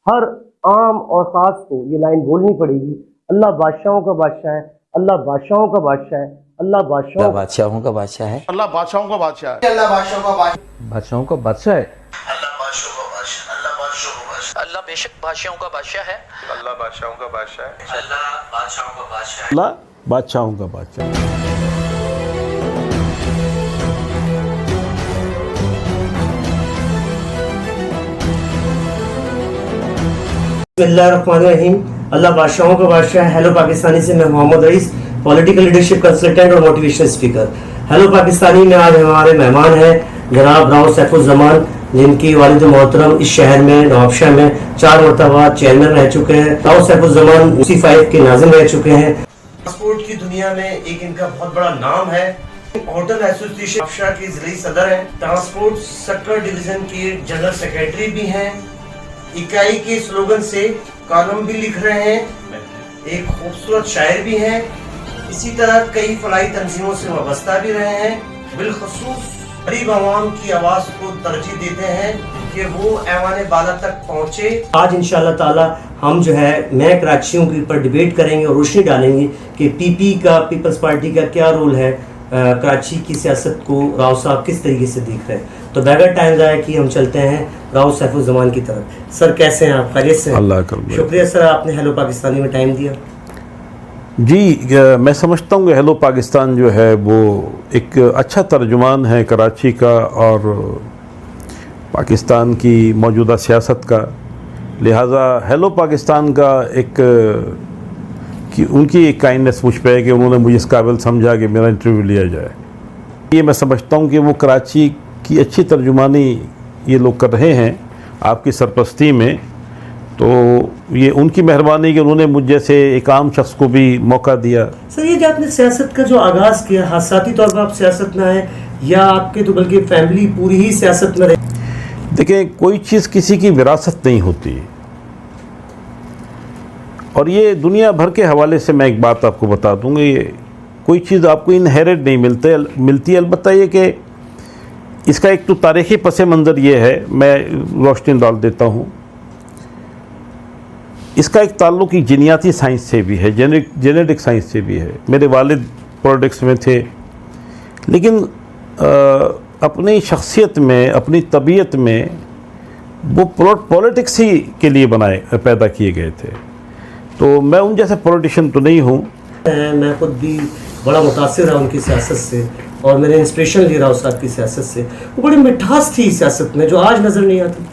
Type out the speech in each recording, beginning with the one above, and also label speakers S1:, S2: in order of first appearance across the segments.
S1: हर आम और ख़ास को ये लाइन बोलनी पड़ेगी, अल्लाह बादशाहों का बादशाह है, अल्लाह बादशाहों का बादशाह है, अल्लाह
S2: अल्लाह बादशाहों का बादशाह है,
S3: अल्लाह बादशाहों का बादशाह है,
S4: अल्लाह बादशाहों का
S2: बादशाहों का बादशाह है,
S4: अल्लाह बादशाहों का बादशाह, अल्लाह बादशाहों का बादशाह,
S5: अल्लाह बेशक बादशाहों का बादशाह है,
S3: अल्लाह बादशाहों का बादशाह है,
S4: अल्लाह बादशाहों का बादशाह है,
S6: अल्लाह बादशाहों का बादशाह है।
S1: बिस्मिल्लाहिर्रहमानिर्रहीम। अल्लाह बादशाहों का बादशाह है। हेलो पाकिस्तानी से मैं Mohammad rice, political leadership consultant और मोटिवेशनल स्पीकर। हेलो पाकिस्तानी में आज हमारे मेहमान हैं जनाब राव सैफुज़्ज़मान, जिनकी वालिद मोहतरम इस शहर में नवाबशाह में 4 मरतबा चेयरमैन रह चुके हैं। राव सैफुज़्ज़मान C5 के नाज़िम रह चुके हैं। ट्रांसपोर्ट की दुनिया में एक इनका बहुत बड़ा नाम है। होटल एसोसिएशन नवाबशाह के जिले सदर हैं। ट्रांसपोर्ट सेक्टर डिवीजन के जनरल सेक्रेटरी भी हैं। इकाई के स्लोगन से कॉलम भी लिख रहे हैं, एक खूबसूरत शायर भी हैं। इसी तरह कई फलाई तंजीमों से वाबस्ता भी रहे हैं। बिलखसूस गरीब आवाम की आवाज़ को तरजीह देते हैं कि वो ऐवान बाला तक पहुँचे। आज इंशाअल्लाह ताला हम जो है नए कराचियों के ऊपर डिबेट करेंगे और रोशनी डालेंगे कि पीपी का, पीपल्स पार्टी का क्या रोल है। कराची की सियासत को राव साहब किस तरीके से देख रहे हैं। तो बगैर टाइम ज़ाया कि हम चलते हैं राव सैफुज़्ज़मान की तरफ। सर कैसे हैं आप? खैरियत से?
S6: अल्लाह का
S1: शुक्रिया सर, आपने हेलो पाकिस्तानी में टाइम दिया।
S6: जी, मैं समझता हूँ कि हेलो पाकिस्तान जो है वो एक अच्छा तर्जुमान है कराची का और पाकिस्तान की मौजूदा सियासत का। लिहाजा हेलो पाकिस्तान का कि उनकी एक काइंडनेस मुझ पे है कि उन्होंने मुझे इस काबिल समझा कि मेरा इंटरव्यू लिया जाए। ये मैं समझता हूँ कि वो कराची की अच्छी तर्जुमानी ये लोग कर रहे हैं आपकी सरपरस्ती में। तो ये उनकी मेहरबानी कि उन्होंने मुझ जैसे एक आम शख्स को भी मौका दिया।
S1: सर ये जो आपने सियासत का जो आगाज़ किया, हादसाती तौर पर आप सियासत में आए या आपके तो बल्कि फैमिली पूरी ही सियासत में रहे?
S6: देखें, कोई चीज़ किसी की विरासत नहीं होती और ये दुनिया भर के हवाले से मैं एक बात आपको बता दूँगा, ये कोई चीज़ आपको इनहेरिट नहीं मिलती। अलबत्ता ये कि इसका एक तो तारीख़ी पस मंज़र ये है, मैं रोशनी डाल देता हूँ। इसका एक ताल्लुक़ जीनियाती साइंस से भी है, जेनेटिक साइंस से भी है। मेरे वालिद पॉलिटिक्स में थे, लेकिन अपनी शख्सियत में, अपनी तबीयत में वो पॉलिटिक्स ही के लिए पैदा किए गए थे। तो मैं उन जैसा पॉलिटिशियन तो नहीं हूँ।
S1: मैं खुद भी बड़ा मुतासिर रहा उनकी सियासत से और मैंने इंस्पिरेशन ली राव साहब की सियासत से। वो बड़ी मिठास थी सियासत में जो आज नज़र नहीं आती।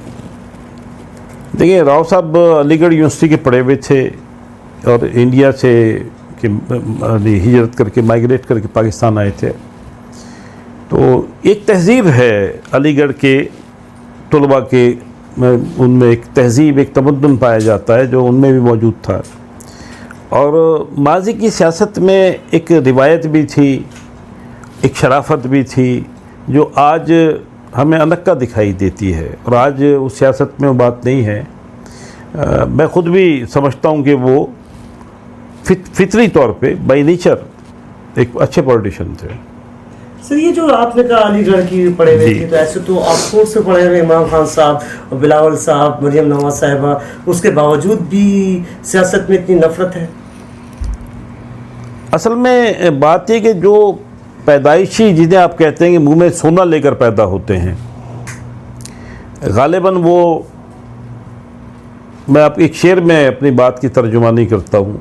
S6: देखिए, राव साहब अलीगढ़ यूनिवर्सिटी के पढ़े हुए थे और इंडिया से हिजरत करके माइग्रेट करके पाकिस्तान आए थे। तो एक तहज़ीब है अलीगढ़ के तलबा के, उनमें एक तहज़ीब, एक तमद्दुन पाया जाता है जो उनमें भी मौजूद था। और माजी की सियासत में एक रिवायत भी थी, एक शराफत भी थी जो आज हमें अनक्का दिखाई देती है और आज उस सियासत में वो बात नहीं है। मैं ख़ुद भी समझता हूँ कि वो फितरी तौर पे बाई नेचर एक अच्छे पॉलिटिशियन थे।
S1: सर ये जो आपने कहा अलीगढ़ की पढ़े हुए थे, तो ऐसे तो ऑक्सफोर्ड से पढ़े हुए इमाम खान साहब, बिलावल साहब, मरियम नवाज साहिबा, उसके बावजूद भी सियासत में इतनी नफरत है।
S6: असल में बात ये कि जो पैदाइशी जिन्हें आप कहते हैं कि मुंह में सोना लेकर पैदा होते हैं, गालिबन वो, मैं आप एक शेर में अपनी बात की तर्जुमानी करता हूँ।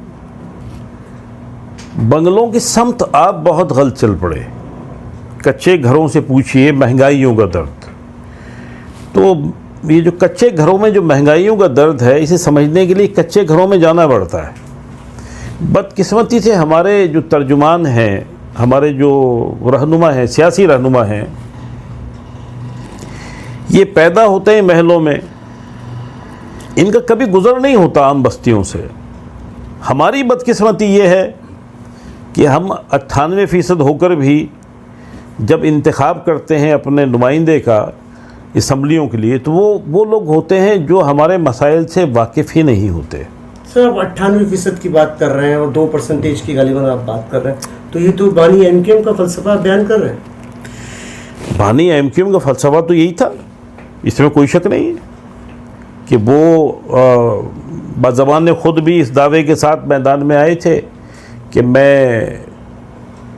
S6: बंगलों की समत आप बहुत गलत चल पड़े, कच्चे घरों से पूछिए महंगाइयों का दर्द। तो ये जो कच्चे घरों में जो महंगाइयों का दर्द है, इसे समझने के लिए कच्चे घरों में जाना पड़ता है। बदकिस्मती से हमारे जो तर्जुमान हैं, हमारे जो रहनुमा हैं, सियासी रहनुमा हैं, ये पैदा होते हैं महलों में, इनका कभी गुज़र नहीं होता आम बस्तियों से। हमारी बदकिस्मती ये है कि हम 98% होकर भी जब इंतखाब करते हैं अपने नुमाइंदे का असम्बलियों के लिए, तो वो लोग होते हैं जो हमारे मसाइल से वाकिफ़ ही नहीं होते।
S1: सर आप 98% की बात कर रहे हैं और 2% की गालिबन आप बात कर रहे हैं, तो ये तो बानी एमक्यूएम का फ़लसफ़ा बयान कर रहे हैं।
S6: बानी एमक्यूएम का फ़लसफ़ा तो यही था, इसमें कोई शक नहीं है। कि वो बाज़बान खुद भी इस दावे के साथ मैदान में आए थे कि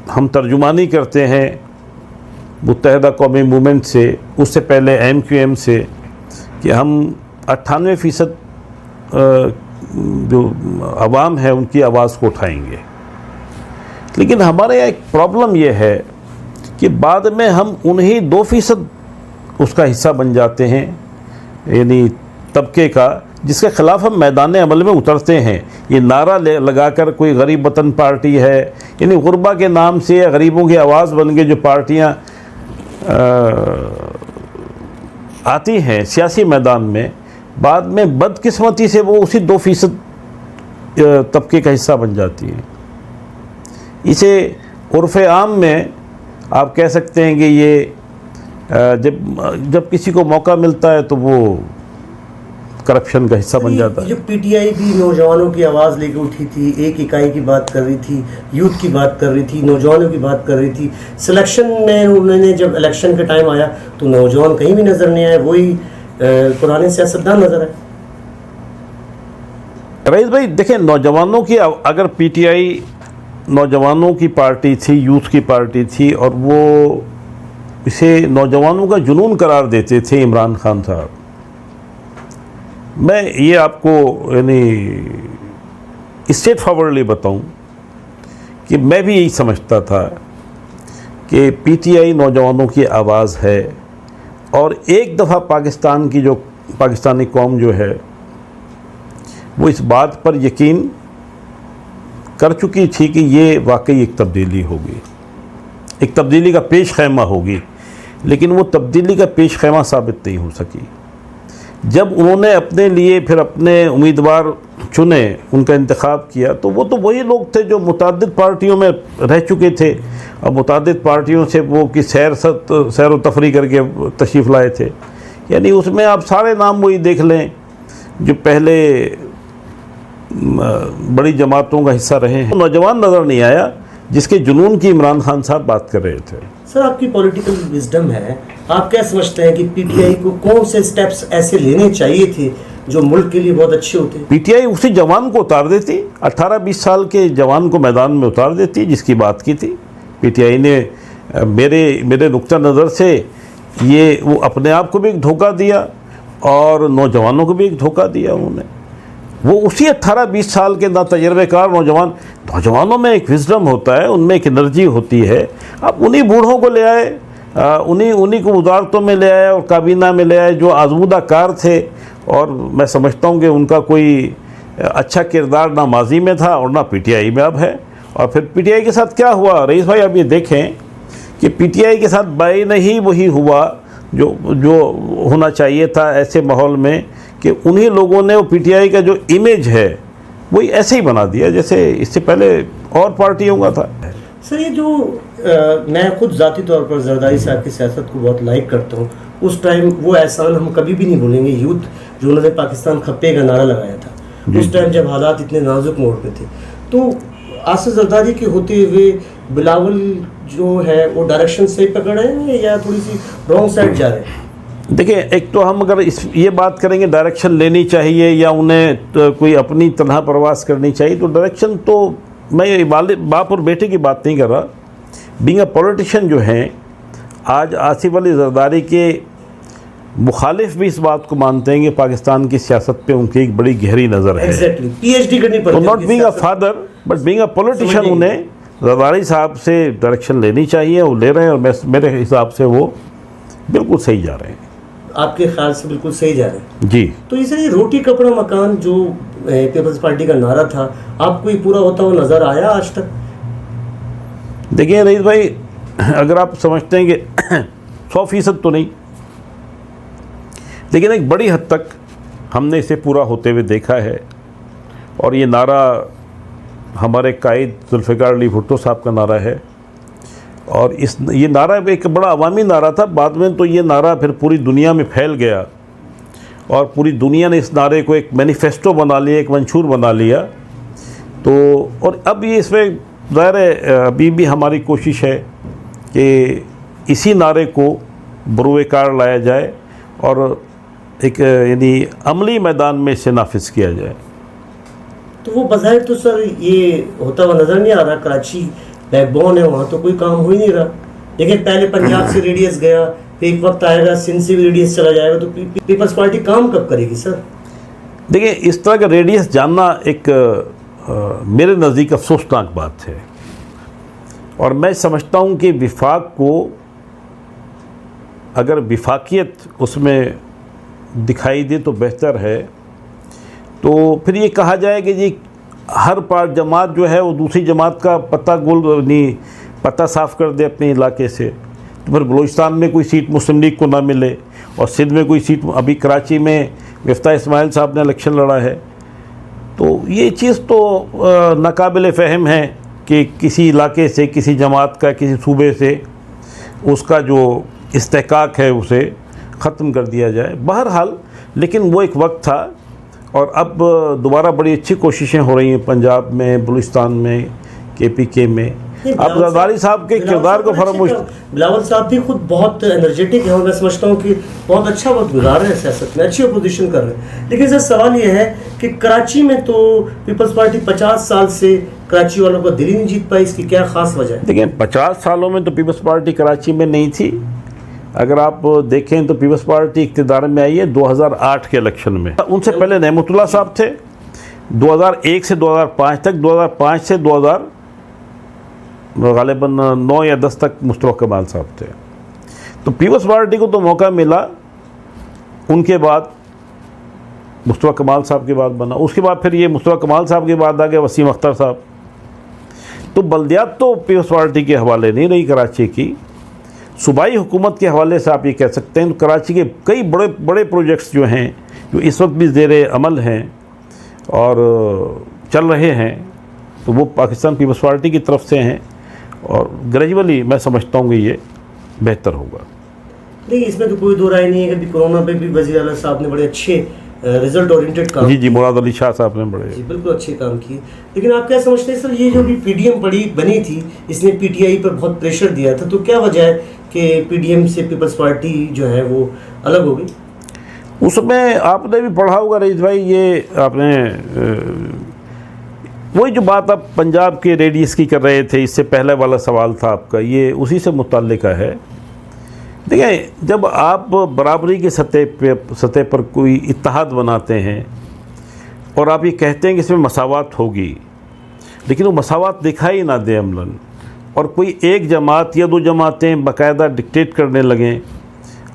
S6: हम तर्जुमानी करते हैं मुत्तहिदा कौमी मूवमेंट से, उससे पहले MQM से, कि हम 98% जो आवाम है उनकी आवाज़ को उठाएंगे। लेकिन हमारे यहाँ एक प्रॉब्लम यह है कि बाद में हम उन्हीं 2% उसका हिस्सा बन जाते हैं, यानी तबके का, जिसके ख़िलाफ़ हम मैदान अमल में उतरते हैं। ये नारा लगाकर कोई गरीब वतन पार्टी है, यानी गुरबा के नाम से या गरीबों की आवाज़ बन के जो पार्टियाँ आती हैं सियासी मैदान में, बाद में बदकिस्मती से वो उसी 2% तबके का हिस्सा बन जाती हैं। इसे उर्फ़ आम में आप कह सकते हैं कि ये जब किसी को मौका मिलता है तो वो करप्शन का हिस्सा बन जाता है।
S1: जो PTI भी नौजवानों की आवाज़ लेकर उठी थी, एक इकाई की बात कर रही थी, यूथ की बात कर रही थी, नौजवानों की बात कर रही थी। सिलेक्शन में उन्होंने जब इलेक्शन का टाइम आया तो नौजवान कहीं भी नज़र नहीं आए, वही पुराने सियासतदान नज़र आए।
S6: रईस भाई देखें, नौजवानों की अगर PTI नौजवानों की पार्टी थी, यूथ की पार्टी थी, और वो इसे नौजवानों का जुनून करार देते थे इमरान खान साहब, मैं ये आपको यानी स्ट्रेट फॉरवर्डली बताऊं कि मैं भी यही समझता था कि PTI नौजवानों की आवाज़ है, और एक दफ़ा पाकिस्तान की जो पाकिस्तानी कौम जो है वो इस बात पर यकीन कर चुकी थी कि ये वाकई एक तब्दीली होगी, एक तब्दीली का पेश खैमा होगी, लेकिन वो तब्दीली का पेश खैमा साबित नहीं हो सकी। जब उन्होंने अपने लिए फिर अपने उम्मीदवार चुने, उनका इंतखाब किया, तो वो वही लोग थे जो मुताद्दिद पार्टियों में रह चुके थे, और मुताद्दिद पार्टियों से वो कि सैर व तफरी करके तशरीफ़ लाए थे। यानी उसमें आप सारे नाम वही देख लें जो पहले बड़ी जमातों का हिस्सा रहे हैं। नौजवान नज़र नहीं आया जिसके जुनून की इमरान खान साहब बात कर रहे थे।
S1: सर, आपकी पॉलिटिकल विजडम है, आप क्या समझते हैं कि PTI को कौन से स्टेप्स ऐसे लेने चाहिए थे जो मुल्क के लिए बहुत अच्छे होते?
S6: PTI उसी जवान को उतार देती, 18-20 साल के जवान को मैदान में उतार देती जिसकी बात की थी। PTI ने मेरे नुक्ता नज़र से ये वो अपने आप को भी एक धोखा दिया और नौजवानों को भी एक धोखा दिया। उन्होंने वो उसी 18-20 साल के ना तजर्बेकार नौजवानों में एक विजडम होता है, उनमें एक एनर्जी होती है। अब उन्हीं बूढ़ों को ले आए, उन्हीं को वजारतों में ले आए और काबीना में ले आए जो आजमूदा कार थे, और मैं समझता हूँ कि उनका कोई अच्छा किरदार ना माजी में था और ना PTI में अब है। और फिर PTI के साथ क्या हुआ रईस भाई, अब ये देखें कि PTI के साथ बाइन ही वही हुआ जो होना चाहिए था ऐसे माहौल में, कि उन्हीं लोगों ने वो PTI का जो इमेज है वही ऐसे ही बना दिया जैसे इससे पहले और पार्टियों का था।
S1: सर, ये जो मैं खुद ज़ाती तौर पर जरदारी साहब की सियासत को बहुत लाइक करता हूँ, उस टाइम वो एहसान हम कभी भी नहीं भूलेंगे। यूथ जो उन्होंने पाकिस्तान खप्पे का नारा लगाया था, उस टाइम जब हालात इतने नाजुक मोड़ पे थे, तो आसिफ जरदारी के होते हुए बिलावल जो है वो डायरेक्शन सही पकड़ रहे हैं या थोड़ी सी रॉन्ग साइड जा रहे हैं?
S6: देखिए, एक तो हम अगर ये बात करेंगे डायरेक्शन लेनी चाहिए या उन्हें तो कोई अपनी तरह प्रवास करनी चाहिए, तो डायरेक्शन तो मैं बाप और बेटे की बात नहीं कर रहा। बीइंग अ पॉलिटिशियन जो हैं, आज आसिफ अली जरदारी के मुखालिफ भी इस बात को मानते हैं कि पाकिस्तान की सियासत पे उनकी एक बड़ी गहरी नज़र है।
S1: Exactly. PhD करनी पड़ती है।
S6: Not being a father but being a politician, उन्हें जरदारी साहब से डायरेक्शन लेनी चाहिए, वो ले रहे हैं, और मेरे हिसाब से वो बिल्कुल सही जा रहे हैं।
S1: आपके ख्याल से बिल्कुल सही जा रहे हैं
S6: जी।
S1: तो इसे रोटी कपड़ा मकान जो पीपल्स पार्टी का नारा था, आपको ये पूरा होता हुआ नजर आया आज तक?
S6: देखिए रईस भाई, अगर आप समझते हैं कि 100% तो नहीं, लेकिन एक बड़ी हद तक हमने इसे पूरा होते हुए देखा है। और ये नारा हमारे कायद जुल्फ़िकार अली भुट्टो साहब का नारा है, और ये नारा एक बड़ा अवामी नारा था। बाद में तो ये नारा फिर पूरी दुनिया में फैल गया और पूरी दुनिया ने इस नारे को एक मैनिफेस्टो बना लिया, एक मंशूर बना लिया। तो और अब ये इसमें ज़ाहिर है अभी भी हमारी कोशिश है कि इसी नारे को बरूए कार लाया जाए और एक यानी अमली मैदान में इसे नाफिज किया जाए।
S1: तो वो बज़ाहिर तो सर ये होता हुआ नज़र नहीं आ रहा। कराची बैकबोन है, वहाँ तो कोई काम हो ही नहीं रहा। देखिए पहले पंजाब से रेडियस गया, फिर एक वक्त आएगा सिंध से भी रेडियस चला जाएगा, तो पीपल्स पार्टी काम कब करेगी सर?
S6: देखिए इस तरह का रेडियस जानना एक मेरे नज़दीक अफसोसनाक बात है, और मैं समझता हूँ कि विफाक को अगर विफाकियत उसमें दिखाई दे तो बेहतर है। तो फिर ये कहा जाए कि जी हर पार जमात जो है वो दूसरी जमात का पता साफ़ कर दे अपने इलाके से, तो फिर बलूचिस्तान में कोई सीट मुस्लिम लीग को ना मिले और सिंध में कोई सीट, अभी कराची में मिफ्ता इस्माइल साहब ने इलेक्शन लड़ा है, तो ये चीज़ तो नाकाबिल फ़हम है कि किसी इलाके से, किसी जमात का, किसी सूबे से उसका जो इस्तेहकाक है उसे ख़त्म कर दिया जाए। बहरहाल लेकिन वो एक वक्त था, और अब दोबारा बड़ी अच्छी कोशिशें हो रही हैं पंजाब में, बलूचिस्तान में, KPK में। अब जरदारी साहब के किरदार को फरामोश,
S1: बिलावल साहब भी खुद बहुत एनर्जेटिक है और मैं समझता हूँ कि बहुत अच्छा वक्त गुजार रहे हैं सियासत में, अच्छी अपोजिशन कर रहे हैं। लेकिन सर सवाल ये है कि कराची में तो पीपल्स पार्टी 50 साल से कराची वालों को दिल ही नहीं जीत पाई, इसकी क्या खास वजह है?
S6: देखिए 50 सालों में तो पीपल्स पार्टी कराची में नहीं थी। अगर आप देखें तो पीपल्स पार्टी इक़्तिदार में आई है 2008 के इलेक्शन में। उनसे पहले नेमतुल्लाह साहब थे 2001 से 2005 तक, 2005 से 2000 गालिबन 9 या 10 तक मुस्तफ़ा कमाल साहब थे। तो पीपल्स पार्टी को तो मौका मिला, उनके बाद मुस्तफ़ा कमाल साहब के बाद बना, उसके बाद फिर ये मुस्तफ़ा कमाल साहब के बाद आ गए वसीम अख्तर साहब। तो बल्दियात तो पीपल्स पार्टी के हवाले नहीं रही कराची की, सूबाई हुकूमत के हवाले से आप ये कह सकते हैं। तो कराची के कई बड़े बड़े प्रोजेक्ट्स जो हैं, जो इस वक्त भी ज़ेरे अमल हैं और चल रहे हैं, तो वो पाकिस्तान पीपल्स पार्टी की तरफ से हैं, और ग्रेजुअली मैं समझता हूँ कि ये बेहतर होगा।
S1: नहीं, इसमें तो कोई दो राय नहीं है कि कोरोना पे भी वज़ीर आला साहब ने बड़े अच्छे रिजल्ट ओरिएंटेड काम,
S6: जी मुराद अली शाह साहब ने बड़े
S1: बिल्कुल अच्छे काम किए। लेकिन आप क्या समझते हैं सर, ये जो भी PDM बनी थी, इसने PTI पर बहुत प्रेशर दिया था, तो क्या वजह है कि PDM से पीपल्स पार्टी जो है वो अलग हो गई?
S6: उसमें आपने भी पढ़ा होगा रईस भाई, ये आपने वही जो बात आप पंजाब के रेडियस की कर रहे थे, इससे पहले वाला सवाल था आपका, ये उसी से मुताल्लिक है। देखिए जब आप बराबरी की सतह पर कोई इत्तेहाद बनाते हैं और आप ये कहते हैं कि इसमें मसावत होगी, लेकिन वो मसावत दिखाई ना दे अमलन, और कोई एक जमात या दो जमातें बाकायदा डिक्टेट करने लगें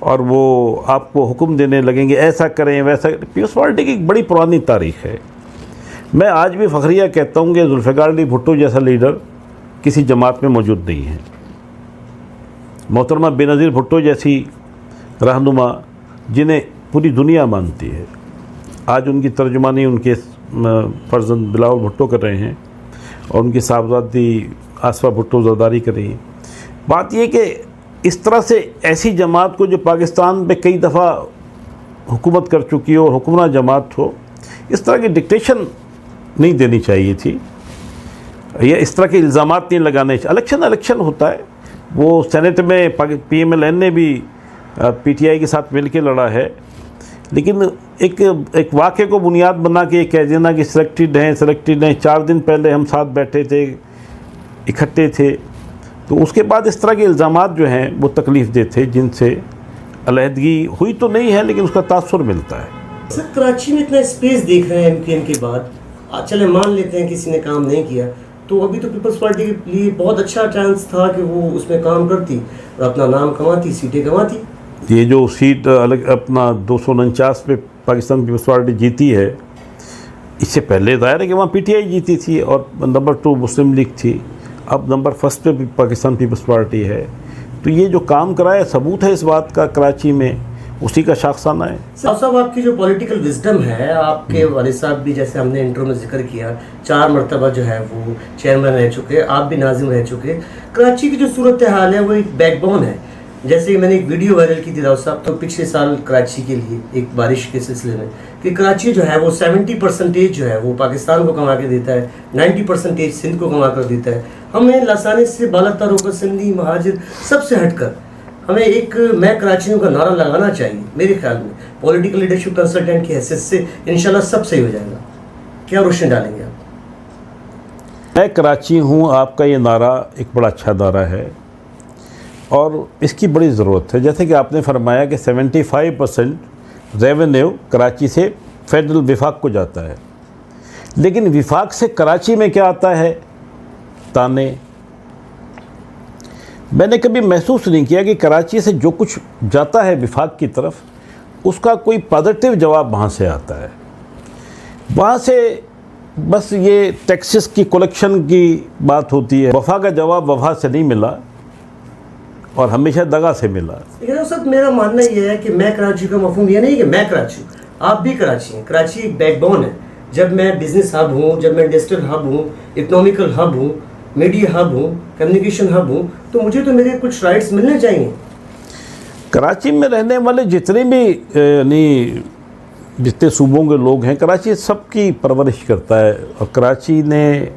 S6: और वो आपको हुक्म देने लगेंगे ऐसा करें वैसा। पीपल्स पार्टी की एक बड़ी पुरानी तारीख़ है। मैं आज भी फ़खरिया कहता हूँ कि जुल्फ़िकार अली भुट्टो जैसा लीडर किसी जमात में मौजूद नहीं है। मोहतरमा बेनज़ीर भुट्टो जैसी रहनुमा जिन्हें पूरी दुनिया मानती है, आज उनकी तर्जुमानी उनके फर्जंद बिलावल भुट्टो कर रहे हैं और उनकी साहबजादी आसफा भुट्टो ज़रदारी कर रही हैं। बात यह कि इस तरह से ऐसी जमात को जो पाकिस्तान में कई दफ़ा हुकूमत कर चुकी हो और हुक्मरान जमात हो, इस तरह की डिक्टेशन नहीं देनी चाहिए थी, या इस तरह के इल्ज़ामात नहीं लगाने चाहिए। इलेक्शन होता है, वो सेनेट में PMLN ने भी PTI के साथ मिल के लड़ा है, लेकिन एक वाक़े को बुनियाद बना के कह देना कि सिलेक्टेड हैं। 4 दिन पहले हम साथ बैठे थे, इकट्ठे थे, तो उसके बाद इस तरह के इल्ज़ामात जो हैं वो तकलीफ़ देते थे, जिनसे अलहदगी हुई तो नहीं है लेकिन उसका तासुर मिलता है।
S1: सर कराची में इतना स्पेस देख रहे हैं MKN के बाद, चले मान लेते हैं किसी ने काम नहीं किया, तो अभी तो पीपल्स पार्टी के लिए बहुत अच्छा चांस था कि वो उसमें काम करती और अपना नाम कमाती, सीटें कमाती।
S6: ये जो सीट अलग अपना 249 पे पाकिस्तान पीपल्स पार्टी जीती है, इससे पहले जाहिर है कि वहाँ PTI जीती थी और नंबर 2 मुस्लिम लीग थी, अब नंबर 1 पे भी पाकिस्तान पीपल्स पार्टी है। तो ये जो काम कराया सबूत है इस बात का, कराची में उसी का शाखसाना है।
S1: साहब आपकी जो पॉलिटिकल विजडम है, आपके वालिद साहब भी जैसे हमने इंट्रो में जिक्र किया 4 मरतबा जो है वो चेयरमैन रह चुके, आप भी नाजिम रह चुके। कराची की जो सूरत हाल है वो एक बैकबोन है। जैसे कि मैंने एक वीडियो वायरल की थी राव साहब, तो पिछले साल कराची के लिए एक बारिश के सिलसिले में कि कराची जो है वो 70% जो है वो पाकिस्तान को कमा के देता है, 90% सिंध को कमा कर देता है। हमें लासानी से बालातर होकर सिंधी महाजिर सबसे हटकर हमें एक मैं कराची हूँ का नारा लगाना चाहिए मेरे ख्याल में, पॉलिटिकल लीडरशिप कंसल्टेंट की हैसियत से इंशाल्लाह सब सही हो जाएगा। क्या रोशनी डालेंगे आप?
S6: मैं कराची हूँ आपका ये नारा एक बड़ा अच्छा नारा है और इसकी बड़ी ज़रूरत है। जैसे कि आपने फरमाया कि 75% रेवेन्यू कराची से फेडरल विफाक को जाता है, लेकिन विफाक से कराची में क्या आता है? ताने। मैंने कभी महसूस नहीं किया कि कराची से जो कुछ जाता है विफाक की तरफ उसका कोई पॉजिटिव जवाब वहाँ से आता है। वहाँ से बस ये टैक्सेस की कलेक्शन की बात होती है। वफा का जवाब वफा से नहीं मिला और हमेशा दगा से मिला।
S1: लेकिन सब मेरा मानना ये है कि मैं कराची का मफहूम ये नहीं कि मैं कराची हूँ, आप भी कराची हैं। कराची एक बैकबोन है। जब मैं बिजनेस हब हूँ, जब मैं इंडस्ट्रियल हब हूँ, इकोनॉमिकल हब हूँ, मीडिया हब हूँ, कम्युनिकेशन हब हूँ, तो मुझे तो मेरे कुछ राइट्स मिलने चाहिए।
S6: कराची में रहने वाले जितने भी यानी जितने सूबों के लोग हैं, कराची सबकी परवरिश करता है और कराची ने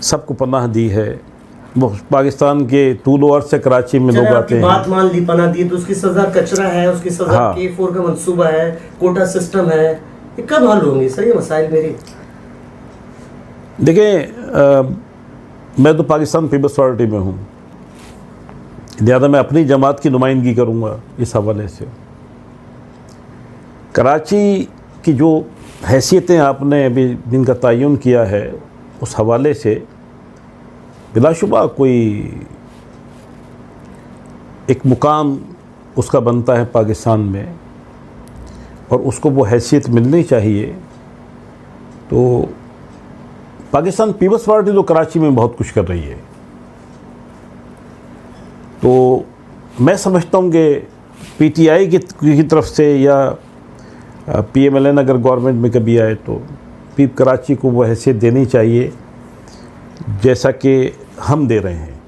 S6: सबको पनाह दी है। वो पाकिस्तान के तूल अर्ज़ से कराची में लोग आते हैं।
S1: बात मान ली, पनाह दी, तो उसकी सज़ा कचरा है, उसकी सज़ा
S6: हाँ।
S1: K4 का मंसूबा है, कोटा सिस्टम है, ये कब हल होंगे सर ये मसाइल मेरे?
S6: देखिए मैं तो पाकिस्तान पीपल्स पार्टी में हूँ, लिहाजा मैं अपनी जमात की नुमाइंदगी करूँगा इस हवाले से। कराची की जो हैसियतें आपने अभी जिनका तयन किया है उस हवाले से बिलाशुबा कोई एक मुकाम उसका बनता है पाकिस्तान में और उसको वो हैसियत मिलनी चाहिए। तो पाकिस्तान पीपल्स पार्टी तो कराची में बहुत कुछ कर रही है, तो मैं समझता हूँ कि पीटीआई की तरफ से या PMLN अगर गवर्नमेंट में कभी आए तो पीप कराची को वो हैसियत देनी चाहिए जैसा कि हम दे रहे हैं।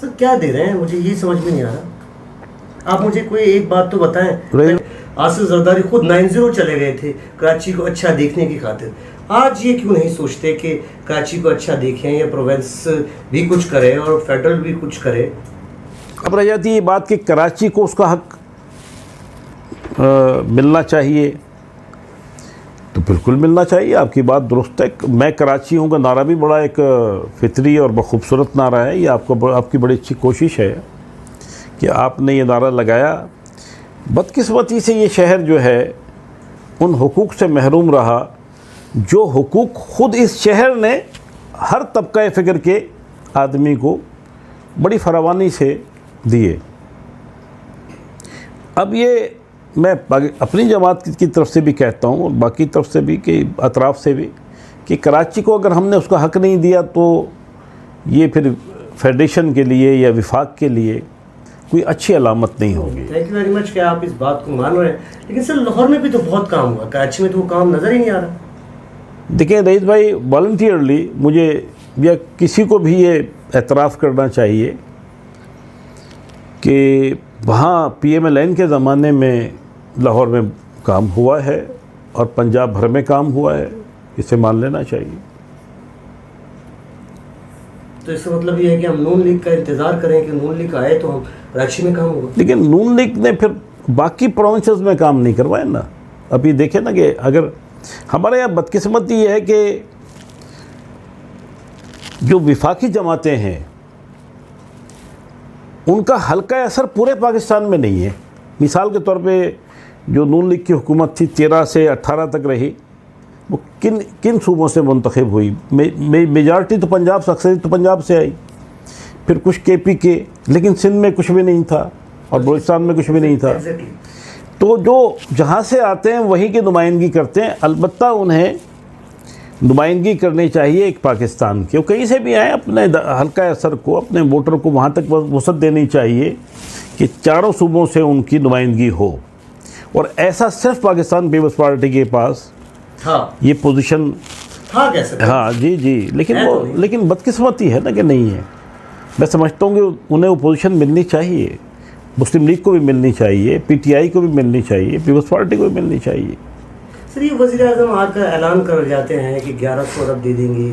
S1: सर क्या दे रहे हैं मुझे ये समझ में नहीं आ रहा। आप मुझे कोई एक बात तो बताएं। आसिफ जरदारी खुद 9-0 चले गए थे कराची को अच्छा देखने की खातिर। आज ये क्यों नहीं सोचते कि कराची को अच्छा देखें या प्रोविंस भी कुछ करे और फेडरल भी कुछ करे?
S6: अब रह जाती है बात कि कराची को उसका हक मिलना चाहिए, तो बिल्कुल मिलना चाहिए। आपकी बात दुरुस्त है। मैं कराची हूँ का नारा भी बड़ा एक फितरी और खूबसूरत नारा है। ये आपकी बड़ी अच्छी कोशिश है कि आपने ये नारा लगाया। बदकिस्मती से ये शहर जो है उन हुकूक से महरूम रहा जो हुकूक ख़ुद इस शहर ने हर तबका फ़िक्र के आदमी को बड़ी फरावानी से दिए। अब ये मैं अपनी जमात की तरफ से भी कहता हूँ और बाकी तरफ से भी कि अतराफ़ से भी कि कराची को अगर हमने उसका हक़ नहीं दिया तो ये फिर फेडरेशन के लिए या विफाक के लिए कोई अच्छी अलामत नहीं होगी।
S1: थैंक यू वेरी मच कि आप इस बात को मान रहे हैं। लेकिन सर लाहौर में भी तो बहुत काम हुआ, कराची में तो वो काम नज़र ही नहीं आ रहा।
S6: देखिए रईस भाई, वॉलंटियरली मुझे या किसी को भी ये एतराफ़ करना चाहिए कि वहाँ PMLN के ज़माने में लाहौर में काम हुआ है और पंजाब भर में काम हुआ है, इसे मान लेना चाहिए।
S1: तो इसका मतलब ये है कि हम नून लीग का इंतज़ार करें कि नून लीग आए तो हम कराची में काम होगा।
S6: लेकिन नून लीग ने फिर बाकी प्रोविंसेस में काम नहीं करवाए ना। अभी देखें ना कि अगर हमारे यहाँ बदकिस्मती ये है कि जो विफाकी जमातें हैं उनका हल्का असर पूरे पाकिस्तान में नहीं है। मिसाल के तौर पे जो नून लीग की हुकूमत थी 13 से 18 तक रही, वो किन सूबों से मुंतखब हुई? मेजॉरिटी तो पंजाब से, अक्सरियत तो पंजाब से आई, फिर कुछ KP के, लेकिन सिंध में कुछ भी नहीं था और बलूचिस्तान में कुछ भी नहीं था। तो जो जहाँ से आते हैं वहीं की नुमाइंदगी करते हैं। अलबत्ता उन्हें नुमाइंदगी करनी चाहिए एक पाकिस्तान की, वो कहीं से भी आए, अपने हल्का असर को, अपने वोटर को वहाँ तक वसअत देनी चाहिए कि चारों सूबों से उनकी नुमाइंदगी हो। और ऐसा सिर्फ पाकिस्तान पीपल्स पार्टी के पास ये पोजीशन
S1: था कैसे?
S6: हाँ जी, लेकिन बदकिस्मती है ना कि नहीं है। मैं समझता हूँ कि उन्हें वो पोजीशन मिलनी चाहिए। मुस्लिम लीग को भी मिलनी चाहिए, PTI को भी मिलनी चाहिए, पीपल्स पार्टी को भी मिलनी चाहिए।
S1: सर ये वज़ीर-ए-आज़म आकर ऐलान कर जाते हैं कि 1100 अरब दे देंगे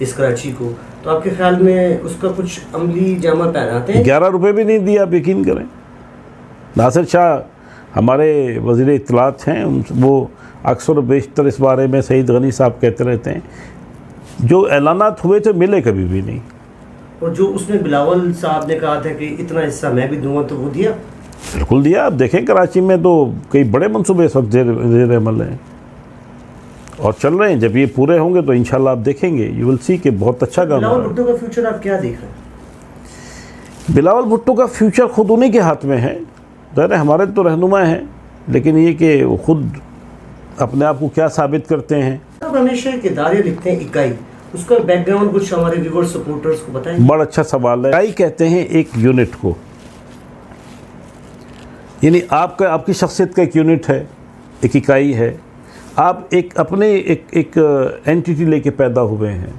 S1: इस कराची को, तो आपके ख्याल में उसका कुछ अमली जामा पहनाते हैं?
S6: 11 रुपये भी नहीं दिया, आप यकीन करें। नासिर शाह हमारे वज़ीर इत्तलात हैं, वो अक्सर बेशतर इस बारे में सईद गनी साहब कहते रहते हैं, जो ऐलानात हुए थे मिले कभी भी नहीं।
S1: और जो उसमें बिलावल साहब ने कहा था कि इतना हिस्सा मैं भी दूंगा, तो वो दिया?
S6: बिल्कुल दिया। आप देखें कराची में तो कई बड़े मनसूबे इस वक्त ज़ेर अमल हैं और चल रहे हैं। जब ये पूरे होंगे तो इंशाल्लाह आप देखेंगे, यू विल सी कि बहुत अच्छा काम
S1: बिलावल
S6: है।
S1: भुट्टो का फ्यूचर आप क्या देख रहे हैं?
S6: बिलावल भुट्टो का फ्यूचर खुद उन्हीं के हाथ में है। ज़ाहिर है हमारे तो रहनुमा हैं, लेकिन ये कि वो खुद अपने आप को क्या साबित करते हैं।
S1: आप हमेशा एक इदारे लिखते हैं, इकाई, उसका बैकग्राउंड कुछ हमारे व्यूअर सपोर्टर्स को बताएं।
S6: बड़ा अच्छा सवाल है। इकाई कहते हैं एक यूनिट को, यानी आपकी शख्सियत का एक यूनिट है, एक इकाई है। आप एक अपने एक एंटिटी लेके पैदा हुए हैं,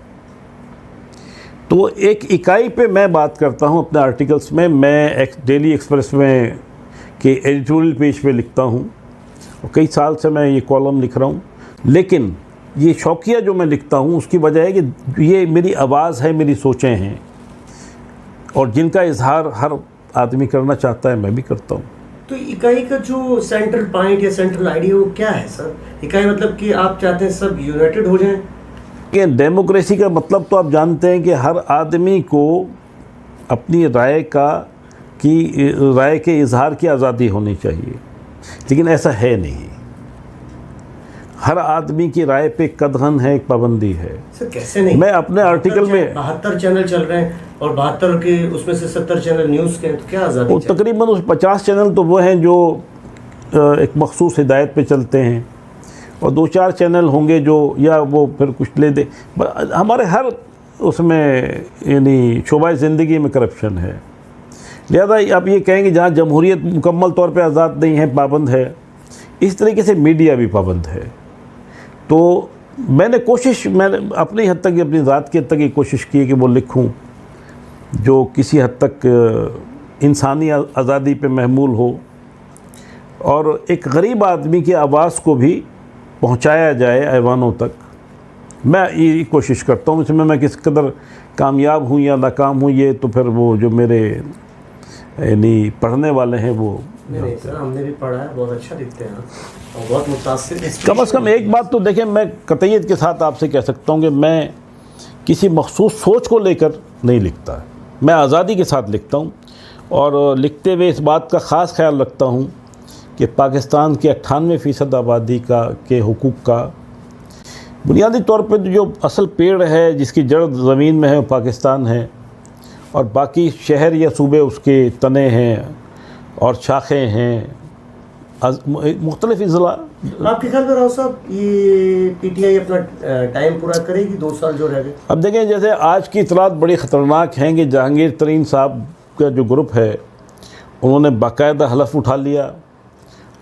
S6: तो एक इकाई पे मैं बात करता हूँ अपने आर्टिकल्स में। मैं डेली एक्सप्रेस में के एडिटोरियल पेज पे लिखता हूँ और कई साल से मैं ये कॉलम लिख रहा हूँ। लेकिन ये शौकिया जो मैं लिखता हूँ उसकी वजह है कि ये मेरी आवाज़ है, मेरी सोचें हैं, और जिनका इजहार हर आदमी करना चाहता है मैं भी करता हूँ।
S1: तो इकाई का जो सेंट्रल पॉइंट या सेंट्रल आइडिया वो क्या है सर? इकाई मतलब कि आप चाहते हैं सब यूनाइटेड हो जाएं?
S6: कि डेमोक्रेसी का मतलब तो आप जानते हैं कि हर आदमी को अपनी राय के इजहार की आज़ादी होनी चाहिए, लेकिन ऐसा है नहीं। हर आदमी की राय पे कदगन है, एक पाबंदी है।
S1: सर कैसे नहीं?
S6: मैं अपने आर्टिकल में
S1: 72 चैनल चल रहे हैं और 72 के उसमें से 70 चैनल न्यूज़ के हैं, तो क्या आज़ादी?
S6: वो तकरीबन उस 50 चैनल तो वो हैं जो एक मखसूस हिदायत पे चलते हैं, और 2-4 चैनल होंगे जो या वो फिर कुछ ले दे। हमारे हर उसमें यानी शोबाए ज़िंदगी में करप्शन है। लिहाजा आप ये कहेंगे जहाँ जमहूरियत मुकम्मल तौर पे आज़ाद नहीं है, पाबंद है, इस तरीके से मीडिया भी पाबंद है। तो मैंने अपनी हद तक, अपनी ज़ात की हद तक ये कोशिश की है कि वो लिखूं जो किसी हद तक इंसानी आज़ादी पे महमूल हो और एक गरीब आदमी की आवाज़ को भी पहुंचाया जाए ऐवानों तक। मैं ये कोशिश करता हूँ। इसमें मैं किस कदर कामयाब हूँ या नाकाम हूँ, ये तो फिर वो जो मेरे यानी पढ़ने वाले हैं वो।
S1: नहीं सर, हमने भी पढ़ा है, बहुत अच्छा लिखते हैं और बहुत मुतासिर।
S6: कम से कम एक बात तो देखें, मैं कतईयत के साथ आपसे कह सकता हूँ कि मैं किसी मखसूस सोच को लेकर नहीं लिखता, मैं आज़ादी के साथ लिखता हूँ। और लिखते हुए इस बात का ख़ास ख्याल रखता हूँ कि पाकिस्तान की 98% आबादी के हुकूक का बुनियादी तौर पर जो असल पेड़ है, जिसकी जड़ ज़मीन में है, वो पाकिस्तान है, और बाकी शहर या सूबे उसके तने हैं और शाखें हैं, मुख्तलिफ अज़ला।
S1: आपके ख्याल में राव साहब ये पीटीआई अपना टाइम पूरा करेगी 2 साल जो रह गए?
S6: अब देखें, जैसे आज की इतलात बड़ी ख़तरनाक हैं कि जहांगीर तरीन साहब का जो ग्रुप है उन्होंने बाकायदा हलफ उठा लिया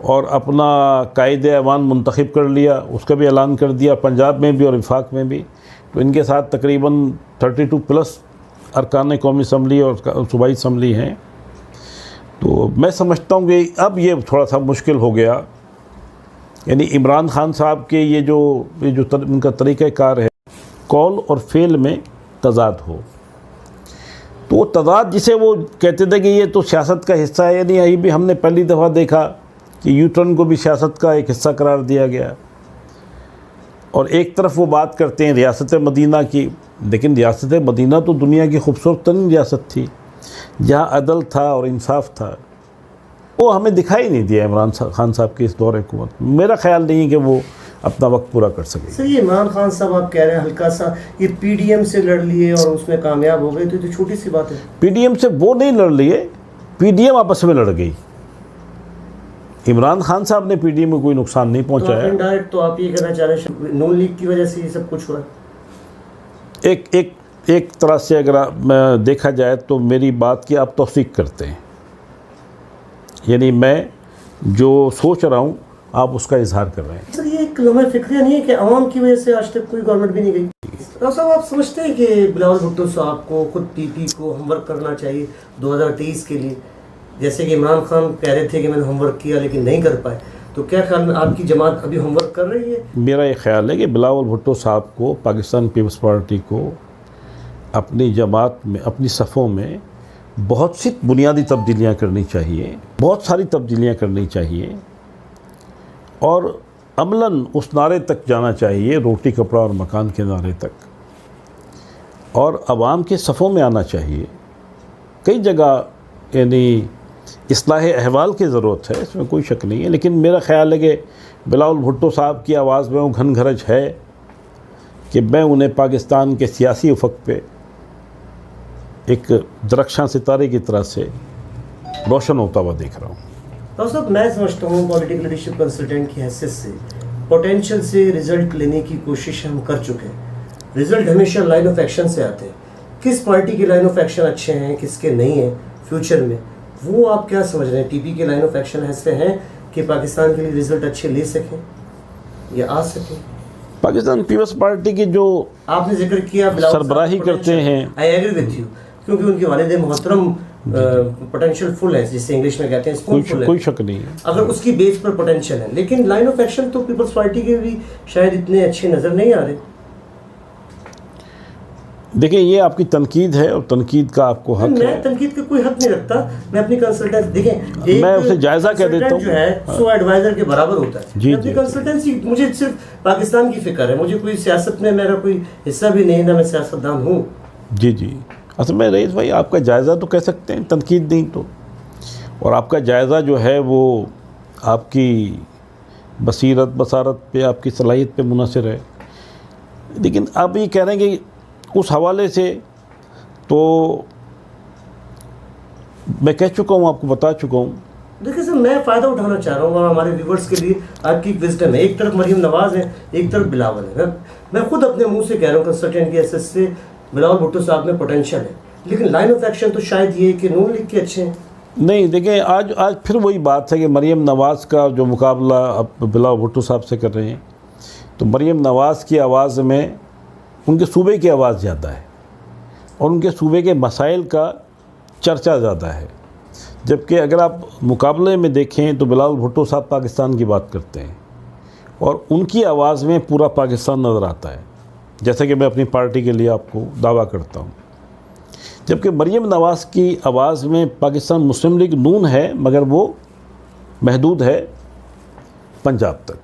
S6: और अपना कायदे ऐवान मुंतखब कर लिया, उसका भी ऐलान कर दिया, पंजाब में भी और वफाक में भी। तो इनके साथ तकरीबन 32+ अरकान कौमी असम्बली और सूबाई असम्बली हैं। तो मैं समझता हूँ कि अब ये थोड़ा सा मुश्किल हो गया, यानी इमरान खान साहब के ये जो उनका तरीक़ाकार है, कौल और फ़ेल में तज़ाद हो, तो वो तज़ाद जिसे वो कहते थे कि ये तो सियासत का हिस्सा है, यानी यही भी हमने पहली दफ़ा देखा कि यूटर्न को भी सियासत का एक हिस्सा करार दिया गया। और एक तरफ वो बात करते हैं रियासत मदीना की, लेकिन रियासत मदीना तो दुनिया की खूबसूरत तरीन रियासत थी जहाँ अदल था और इंसाफ था। वो हमें दिखाई नहीं दिया इमरान खान साहब के इस दौर हुकूमत। मेरा ख्याल नहीं है कि वो अपना वक्त पूरा कर सके।
S1: सर ये इमरान खान साहब आप कह रहे हैं हल्का सा ये पीडीएम से लड़ लिए और उसमें कामयाब हो गए, तो ये छोटी सी बात है।
S6: पीडीएम से वो नहीं लड़ लिए, पीडीएम आपस में लड़ गई। इमरान खान साहब ने पीडीएम में कोई नुकसान नहीं पहुंचाया।
S1: इनडायरेक्ट तो आप ये कहना चाह रहे हैं नून लीग की वजह से ये सब कुछ हुआ?
S6: एक तरह से अगर देखा जाए तो मेरी बात की आप तौसीक करते हैं, यानी मैं जो सोच रहा हूँ आप उसका इजहार कर रहे हैं।
S1: सर ये एक लम्हा फिक्रिया नहीं है कि आवाम की वजह से आज तक कोई गवर्नमेंट भी नहीं गई? राव साहब आप समझते हैं कि बिलावल भुट्टो साहब को खुद पीपी को होमवर्क करना चाहिए 2023 के लिए, जैसे कि इमरान खान कह रहे थे कि मैंने होमवर्क किया लेकिन नहीं कर पाए, तो क्या ख्याल में आपकी जमात अभी होमवर्क कर रही है?
S6: मेरा ये ख्याल है कि बिलावल भुट्टो साहब को, पाकिस्तान पीपल्स पार्टी को अपनी जमात में, अपनी सफ़ों में बहुत सी बुनियादी तब्दीलियाँ करनी चाहिए, बहुत सारी तब्दीलियाँ करनी चाहिए और अमलन उस नारे तक जाना चाहिए, रोटी कपड़ा और मकान के नारे तक, और आवाम के सफ़ों में आना चाहिए। कई जगह यानी इस्लाह अहवाल की ज़रूरत है, इसमें कोई शक नहीं है, लेकिन मेरा ख़्याल है कि बिलावल भुट्टो साहब की आवाज़ में वो घनघरज है कि मैं उन्हें पाकिस्तान के सियासी उफ़क़ पे एक दरख्शां सितारे की तरह से रोशन होता हुआ देख रहा हूँ।
S1: तो साहब मैं समझता हूँ पॉलिटिकल लीडरशिप कंसल्टेंट की हैसियत से पोटेंशियल से रिजल्ट लेने की कोशिश हम कर चुके हैं। रिजल्ट हमेशा लाइन ऑफ एक्शन से आते हैं। किस पार्टी के लाइन ऑफ एक्शन अच्छे हैं, किसके नहीं हैं फ्यूचर में, वो आप क्या समझ रहे हैं? टीपी के लाइन ऑफ एक्शन ऐसे हैं कि पाकिस्तान के लिए रिजल्ट अच्छे ले सकें या आ सकें?
S6: पाकिस्तान पीपल्स पार्टी की जो
S1: आपने जिक्र किया
S6: सरबराही करते हैं,
S1: आई एग्री विद यू, क्योंकि उनके वालिद मोहतरम पोटेंशियल फुल है, जिसे इंग्लिश में कहते हैं,
S6: कोई शक नहीं है।
S1: अगर उसकी बेस पर पोटेंशियल है, लेकिन लाइन ऑफ एक्शन तो पीपल्स पार्टी के भी शायद इतने अच्छे नज़र नहीं आ रहे।
S6: देखिए, ये आपकी तनकीद है और तनकीद का आपको हक है।
S1: मैं तनकीद का कोई हक नहीं रखता, मैं अपनी कंसल्टेंसी देखें,
S6: मैं उसे जायज़ा कह देता हूँ,
S1: जो है सो एडवाइजर के बराबर होता है।
S6: जी,
S1: अपनी
S6: जी,
S1: कंसल्टेंसी, मुझे सिर्फ पाकिस्तान की फिक्र है, मुझे कोई सियासत में मेरा कोई हिस्सा भी नहीं, ना मैं सियासतदान हूँ।
S6: जी जी, असल में रईस भाई आपका जायज़ा तो कह सकते हैं, तनकीद नहीं तो। और आपका जायज़ा जो है वो आपकी बसीरत बसारत पे, आपकी सलाहियत पे मुनहसर है। लेकिन आप ये कह रहे हैं कि उस हवाले से तो मैं कह चुका हूँ, आपको बता चुका हूँ।
S1: देखिए सर, मैं फ़ायदा उठाना चाह रहा हूँ और हमारे व्यूवर्स के लिए आपकी एक विजडम है। एक तरफ मरीम नवाज़ है, एक तरफ बिलावल है। मैं खुद अपने मुंह से कह रहा हूँ कंसल्टेंट की हैसियत से बिलावल भुट्टो साहब में पोटेंशियल है, लेकिन लाइन ऑफ एक्शन तो शायद ये कि नून लीग के अच्छे हैं।
S6: नहीं, देखिए आज फिर वही बात है कि मरीम नवाज़ का जो मुकाबला अब बिलावल भुट्टो साहब से कर रहे हैं, तो मरीम नवाज़ की आवाज़ में उनके सूबे की आवाज़ ज़्यादा है और उनके सूबे के मसाइल का चर्चा ज़्यादा है। जबकि अगर आप मुकाबले में देखें तो बिलावल भुट्टो साहब पाकिस्तान की बात करते हैं और उनकी आवाज़ में पूरा पाकिस्तान नज़र आता है, जैसे कि मैं अपनी पार्टी के लिए आपको दावा करता हूँ। जबकि मरीम नवाज़ की आवाज़ में पाकिस्तान मुस्लिम लीग नून है, मगर वो महदूद है पंजाब तक।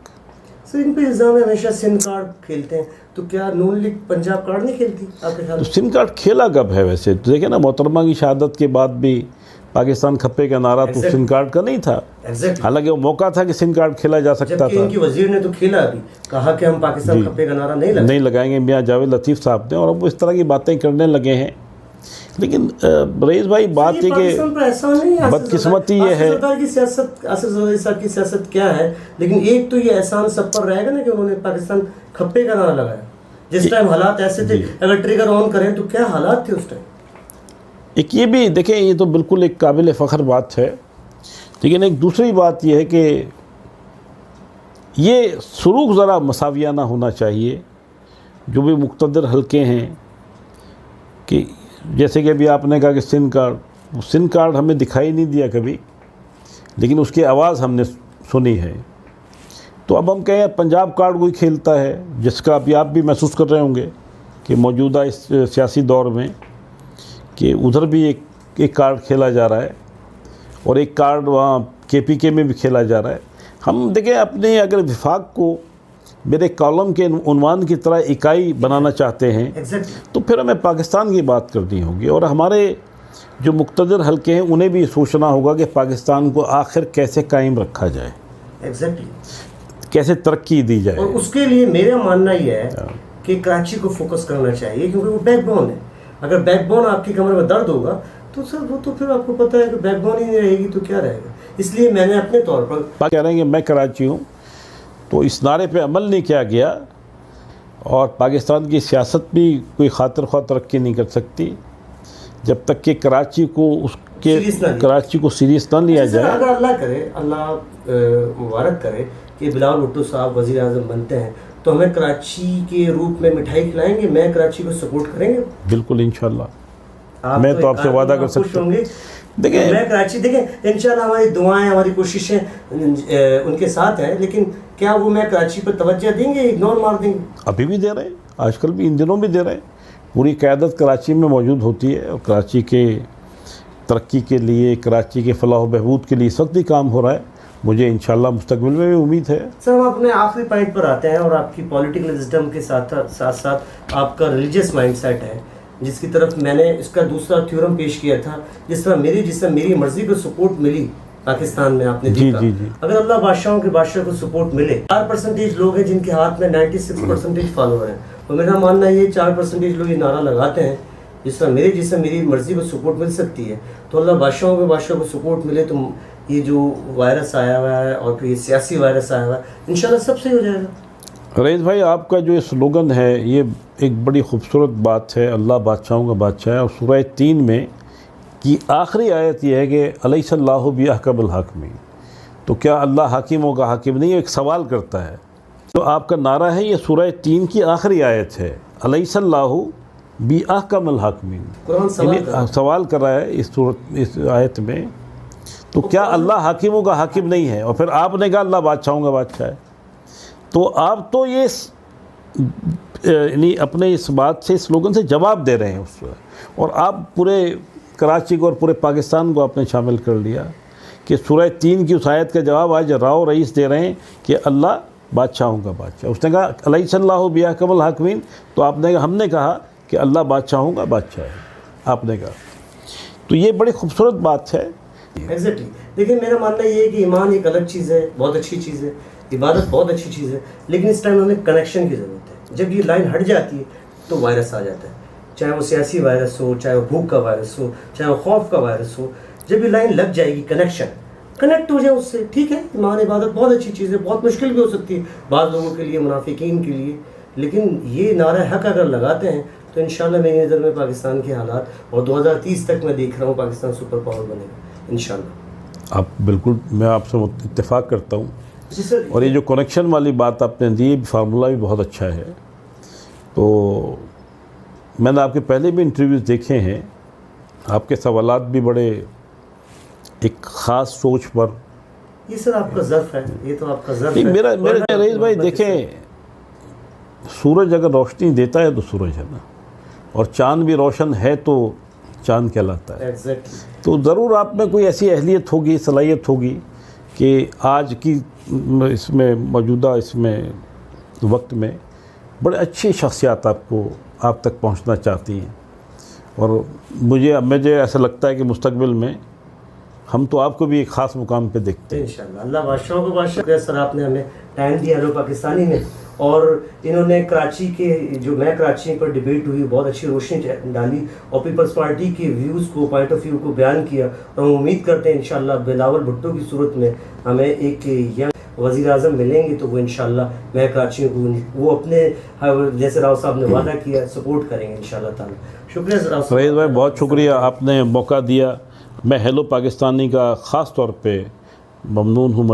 S1: सर, इन पे इल्ज़ाम है हमेशा सिंध कार्ड खेलते हैं, तो क्या नून लीग पंजाब कार्ड नहीं खेलती आपके ख्याल?
S6: तो सिंध कार्ड खेला कब है वैसे? तो देखें ना, मोहतरमा की शहादत के बाद भी पाकिस्तान खप्पे का नारा तो सिंध कार्ड का नहीं था। हालांकि वो मौका था कि सिंध कार्ड खेला जा सकता था।
S1: इनकी वजीर ने तो खेला, अभी कहा कि हम पाकिस्तान खप्पे का नारा नहीं लगाएंगे
S6: मियां जावेद लतीफ़ साहब ने, और अब वो इस तरह की बातें करने लगे हैं। लेकिन रईस भाई बात ये कि बदकिस्मती ये है
S1: सरकार की सियासत, आसिफ ज़रदारी साहब की सियासत क्या है, लेकिन एक तो ये एहसान सब पर रहेगा ना कि उन्होंने पाकिस्तान खप्पे का नारा लगाया। जिस टाइम हालात ऐसे थे, अगर ट्रिगर ऑन करें तो क्या हालात थे उस टाइम?
S6: एक ये भी देखें, ये तो बिल्कुल एक काबिल फ़ख्र बात है, लेकिन एक दूसरी बात ये है कि ये सुरूख ज़रा मसावियाना होना चाहिए। जो भी मुक़्तदर हल्के हैं, कि जैसे कि अभी आपने कहा कि सिंध कार्ड हमें दिखाई नहीं दिया कभी, लेकिन उसकी आवाज़ हमने सुनी है। तो अब हम कहें पंजाब कार्ड कोई खेलता है, जिसका अभी आप भी महसूस कर रहे होंगे कि मौजूदा इस सियासी दौर में कि उधर भी एक कार्ड खेला जा रहा है और एक कार्ड वहाँ KPK में भी खेला जा रहा है। हम देखें, अपने अगर विफाक को मेरे कॉलम के उन्वान की तरह इकाई बनाना चाहते हैं तो फिर हमें पाकिस्तान की बात करनी होगी, और हमारे जो मुक़्तदर हल्के हैं उन्हें भी सोचना होगा कि पाकिस्तान को आखिर कैसे कायम रखा जाए, कैसे तरक्की दी जाए।
S1: और उसके लिए मेरा मानना यह है कि कराची को फोकस करना चाहिए, क्योंकि वो बैकबोन है। अगर बैकबोन आपकी कमर में दर्द होगा तो सर वो तो फिर आपको पता है कि बैकबोन ही नहीं रहेगी तो क्या रहेगा। इसलिए मैंने अपने तौर पर
S6: कह रहे हैं कि मैं कराची हूँ, तो इस नारे पे अमल नहीं किया गया, और पाकिस्तान की सियासत भी कोई खातिर ख्वाह तरक्की नहीं कर सकती जब तक कि कराची को सीरियस ना लिया जाए।
S1: अगर अल्लाह करे, अल्लाह मुबारक करे कि बिलावल भुट्टो साहब वज़ीर आज़म बनते हैं, तो हमें कराची के रूप में मिठाई खिलाएंगे, मैं कराची को सपोर्ट करेंगे बिल्कुल
S6: इंशाल्लाह। मैं तो आपसे वादा कर सकता हूँ।
S1: देखिए, मैं कराची, देखें इंशाल्लाह हमारी दुआएं, हमारी कोशिशें उनके साथ हैं, लेकिन क्या वो मैं कराची पर तवज्जो देंगे, इग्नोर मार देंगे?
S6: अभी भी दे रहे हैं, आजकल भी, इन दिनों भी दे रहे हैं। पूरी क़यादत कराची में मौजूद होती है और कराची के तरक्की के लिए, कराची के फलाह बहबूद के लिए इस वक्त भी काम हो रहा है। मुझे इंशाल्लाह मुस्तकबिल में भी उम्मीद है।
S1: सर हम अपने आखिरी पॉइंट पर आते हैं और आपकी पॉलिटिकल विजडम के साथ साथ आपका रिलीजियस माइंडसेट है, जिसकी तरफ मैंने इसका दूसरा थ्योरम पेश किया था। जिस तरह मेरी मर्जी को सपोर्ट मिली पाकिस्तान में, आपने देखा
S6: जी।
S1: अगर अल्लाह बादशाहों के बादशाह को सपोर्ट मिले, 4% लोग हैं जिनके हाथ में 96% फॉलोअर हैं, तो मेरा मानना ये 4% लोग ये नारा लगाते हैं जिस तरह मेरी मर्जी को सपोर्ट मिल सकती है, तो अल्लाह बादशाहों के बादशाह को सपोर्ट मिले तो ये जो वायरस आया हुआ है और फिर ये सियासी वायरस आया हुआ है, इंशाल्लाह सब सही हो जाएगा।
S6: रईस भाई, आपका जो ये स्लोगन है ये एक बड़ी खूबसूरत बात है, अल्लाह बादशाहों का बादशाह है। और सूरह 3 में की आखिरी आयत ये है कि अलैहिस्सलाहु बिअहकमुल हाकिमीन, तो क्या अल्लाह हाकिमों का हाकिम नहीं है? एक सवाल करता है। तो आपका नारा है, ये सूरह 3 की आखिरी आयत है, अलैहिस्सलाहु बिअहकमुल हाकिमीन।
S1: कुरान
S6: सवाल कर रहा है इस आयत में, तो क्या अल्लाह हाकिमों का हाकिम नहीं है? और फिर आपने कहा अल्लाह बादशाहों का बादशाह है। तो आप तो ये यानी अपने इस बात से, स्लोगन से जवाब दे रहे हैं उस, और आप पूरे कराची को और पूरे पाकिस्तान को आपने शामिल कर लिया कि सूरह 3 की उस आयत का जवाब आज राव रईस दे रहे हैं कि अल्लाह बादशाहों का बादशाह। उसने कहा अलैहिस्सलाहु बिअहकमुल हाकिमीन, तो हमने कहा कि अल्लाह बादशाहों का बादशाह है, आपने कहा। तो ये बड़ी खूबसूरत बात है।
S1: एग्जैक्टली। देखिए मेरा मानना ये है कि ईमान एक अलग चीज़ है, बहुत अच्छी चीज़ है, इबादत बहुत अच्छी चीज़ है, लेकिन इस टाइम हमें कनेक्शन की ज़रूरत है। जब ये लाइन हट जाती है तो वायरस आ जाता है, चाहे वो सियासी वायरस हो, चाहे वो भूख का वायरस हो, चाहे वो खौफ का वायरस हो। जब ये लाइन लग जाएगी, कनेक्ट हो जाए उससे, ठीक है, ईमान इबादत बहुत अच्छी चीज़ है, बहुत मुश्किल भी हो सकती है बाज़ लोगों के लिए, मुनाफिकीन के लिए, लेकिन ये नारा हक अगर लगाते हैं तो इंशाल्लाह मेरी नज़र में पाकिस्तान के हालात, और 2030 तक मैं देख रहा हूँ पाकिस्तान सुपर पावर बनेगा इंशाल्लाह।
S6: आप बिल्कुल, मैं आपसे इत्तेफाक करता हूँ।
S1: जी सर।
S6: और ये जो कनेक्शन वाली बात आपने दी, फार्मूला भी बहुत अच्छा है। तो मैंने आपके पहले भी इंटरव्यूज़ देखे हैं, आपके सवालात भी बड़े एक ख़ास सोच पर।
S1: ये सर आपका ज़र्फ है, ये तो आपका ज़र्फ है।
S6: मेरा रईस भाई देखें, सूरज अगर रोशनी देता है तो सूरज है ना, और चाँद भी रोशन है तो चाँद कहलाता है।
S1: एग्जैक्टली।
S6: तो ज़रूर आप में कोई ऐसी अहलियत होगी, सलाहियत होगी कि आज की इसमें मौजूदा इसमें वक्त में बड़े अच्छी शख्सियत आप तक पहुंचना चाहती हैं। और मुझे ऐसा लगता है कि मुस्तकबिल में हम तो आपको भी एक ख़ास मुकाम पे देखते हैं
S1: इंशाल्लाह। अल्लाह बादशाहों को बादशाह। सर आपने हमें टाइम दिया हेलो पाकिस्तानी में, और इन्होंने कराची के जो मैं कराची पर डिबेट हुई बहुत अच्छी रोशनी डाली और पीपल्स पार्टी के व्यूज़ को, पॉइंट ऑफ व्यू को बयान किया। और हम उम्मीद करते हैं इंशाल्लाह बिलावल भुट्टो की सूरत में हमें एक यंग वज़ीर आज़म मिलेंगे, तो वो इंशाल्लाह मैं कराची को वो अपने जैसे राव साहब ने वादा किया सपोर्ट करेंगे इंशाल्लाह ताला। शुक्रिया राव साहब।
S6: रईस भाई, बहुत शुक्रिया, आपने मौका दिया। मैं हेलो पाकिस्तानी का ख़ास तौर पे ममनून हूँ।